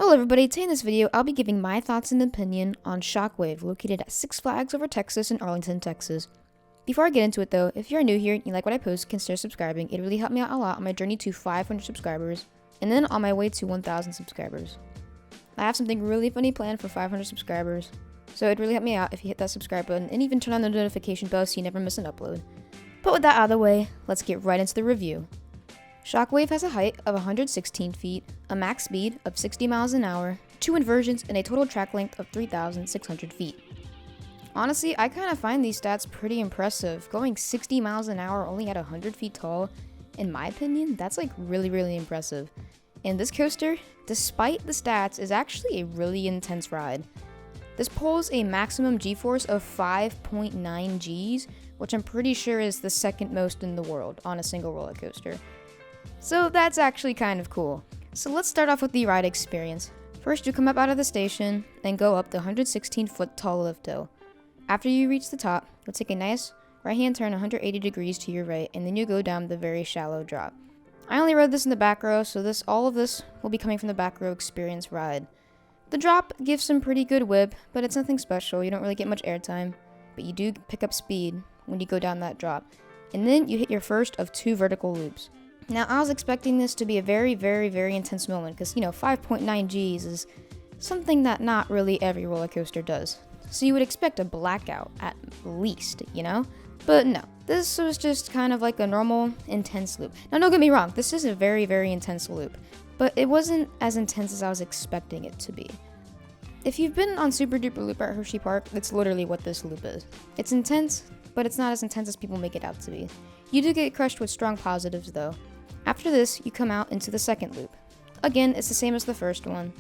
Hello everybody, today in this video, I'll be giving my thoughts and opinion on Shockwave, located at Six Flags over Texas in Arlington, Texas. Before I get into it though, if you're new here and you like what I post, consider subscribing. It really helped me out a lot on my journey to 500 subscribers, and then on my way to 1,000 subscribers. I have something really funny planned for 500 subscribers, so it'd really help me out if you hit that subscribe button and even turn on the notification bell so you never miss an upload. But with that out of the way, let's get right into the review. Shockwave has a height of 116 feet, a max speed of 60 miles an hour, 2 inversions, and a total track length of 3,600 feet. Honestly, I kind of find these stats pretty impressive. Going 60 miles an hour only at 100 feet tall, in my opinion, that's like really impressive. And this coaster, despite the stats, is actually a really intense ride. This pulls a maximum G-force of 5.9 Gs, which I'm pretty sure is the second most in the world on a single roller coaster. So that's actually kind of cool. So let's start off with the ride experience. First, you come up out of the station and go up the 116 foot tall lift hill. After you reach the top, you'll take a nice right hand turn 180 degrees to your right, and then you go down the very shallow drop. I only rode this in the back row, so all of this will be coming from the back row experience ride. The drop gives some pretty good whip, but it's nothing special. You don't really get much airtime, but you do pick up speed when you go down that drop. And then you hit your first of 2 vertical loops. Now, I was expecting this to be a very intense moment because, 5.9 Gs is something that not really every roller coaster does. So you would expect a blackout at least, But no, this was just kind of like a normal, intense loop. Now, don't get me wrong, this is a very intense loop, but it wasn't as intense as I was expecting it to be. If you've been on Super Duper Loop at Hershey Park, that's literally what this loop is. It's intense, but it's not as intense as people make it out to be. You do get crushed with strong positives though. After this, you come out into the second loop. Again, it's the same as the first one.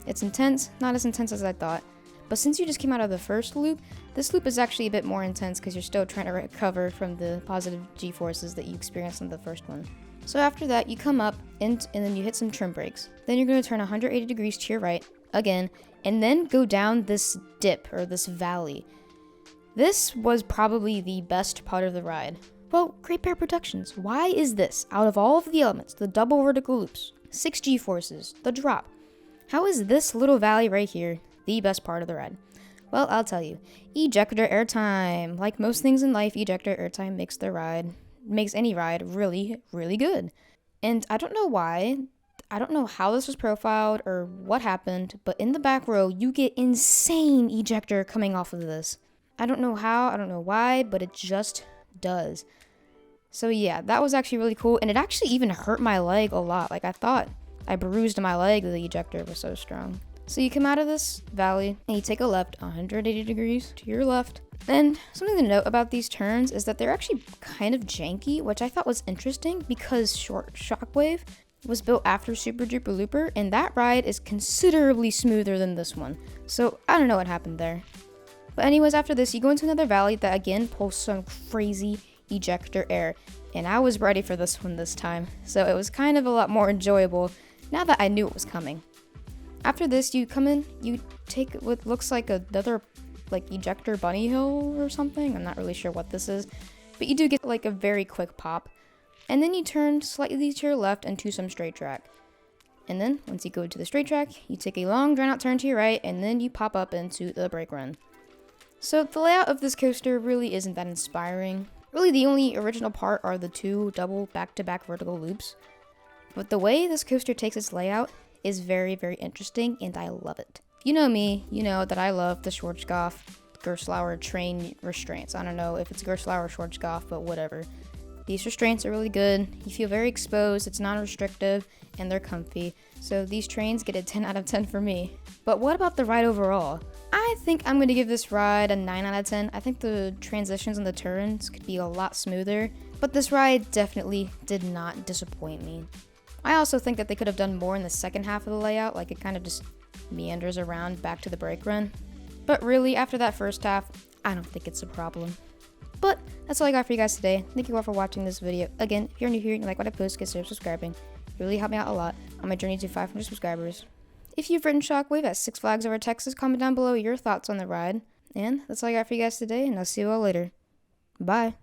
It's intense, not as intense as I thought, but since you just came out of the first loop, this loop is actually a bit more intense because you're still trying to recover from the positive G-forces that you experienced in the first one. So after that, you come up and then you hit some trim brakes. Then you're going to turn 180 degrees to your right, again, and then go down this dip, or this valley. This was probably the best part of the ride. Well, Great Bear Productions, why is this, out of all of the elements, the double vertical loops, 6 G-forces, the drop, how is this little valley right here the best part of the ride? Well, I'll tell you. Ejector airtime. Like most things in life, ejector airtime makes any ride really good. And I don't know why, I don't know how this was profiled or what happened, but in the back row, you get insane ejector coming off of this. I don't know how, I don't know why, but it just does. So yeah, that was actually really cool, and it actually even hurt my leg a lot. Like, I thought I bruised my leg, the ejector was so strong. So you come out of this valley and you take a left 180 degrees to your left. Then something to note about these turns is that they're actually kind of janky, which I thought was interesting because Shockwave was built after Super Duper Looper, and that ride is considerably smoother than this one. So I don't know what happened there. But anyways, after this, you go into another valley that again pulls some crazy ejector air, and I was ready for this one this time, so it was kind of a lot more enjoyable now that I knew it was coming. After this, you come in, you take what looks like another ejector bunny hill or something. I'm not really sure what this is, but you do get like a very quick pop, and then you turn slightly to your left into some straight track. And then once you go to the straight track, you take a long drawn out turn to your right, and then you pop up into the brake run. So the layout of this coaster really isn't that inspiring. Really, the only original part are the 2 double back-to-back vertical loops. But the way this coaster takes its layout is very interesting, and I love it. You know me, you know that I love the Schwarzkopf Gerstlauer train restraints. I don't know if it's Gerstlauer or Schwarzkopf, but whatever. These restraints are really good. You feel very exposed, it's non-restrictive, and they're comfy. So these trains get a 10 out of 10 for me. But what about the ride overall? I think I'm going to give this ride a 9 out of 10. I think the transitions and the turns could be a lot smoother, but this ride definitely did not disappoint me. I also think that they could have done more in the second half of the layout, like it kind of just meanders around back to the brake run. But really, after that first half, I don't think it's a problem. But that's all I got for you guys today. Thank you all for watching this video. Again, if you're new here and you like what I post, consider subscribing. It really helped me out a lot on my journey to 500 subscribers. If you've ridden Shockwave at Six Flags over Texas, comment down below your thoughts on the ride. And that's all I got for you guys today, and I'll see you all later. Bye.